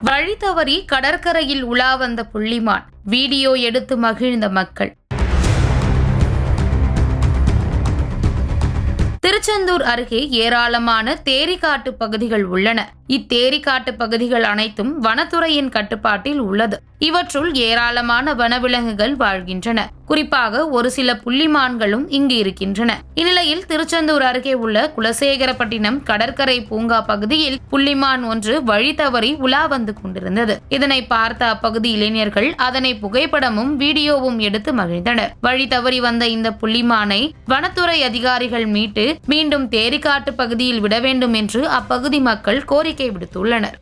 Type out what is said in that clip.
வழி தவறி கடற்கரையில் உலா வந்த புள்ளிமான், வீடியோ எடுத்து மகிழ்ந்த மக்கள். திருச்செந்தூர் அருகே ஏராளமான தேரிக்காட்டு பகுதிகள் உள்ளன. இத்தேரிக்காட்டு பகுதிகள் அனைத்தும் வனத்துறையின் கட்டுப்பாட்டில் உள்ளது. இவற்றுள் ஏராளமான வனவிலங்குகள் வாழ்கின்றன. குறிப்பாக ஒரு சில புள்ளிமான்களும் இங்கு இருக்கின்றன. இந்நிலையில் திருச்செந்தூர் அருகே உள்ள குலசேகரப்பட்டினம் கடற்கரை பூங்கா பகுதியில் புள்ளிமான் ஒன்று வழி தவறி உலா வந்து கொண்டிருந்தது. இதனை பார்த்த அப்பகுதி இளைஞர்கள் அதனை புகைப்படமும் வீடியோவும் எடுத்து மகிழ்ந்தனர். வழி தவறி வந்த இந்த புள்ளிமானை வனத்துறை அதிகாரிகள் மீட்டு மீண்டும் தேரிக்காட்டு பகுதியில் விட வேண்டும் என்று அப்பகுதி மக்கள் கோரிக்கை விடுத்துள்ளனர்.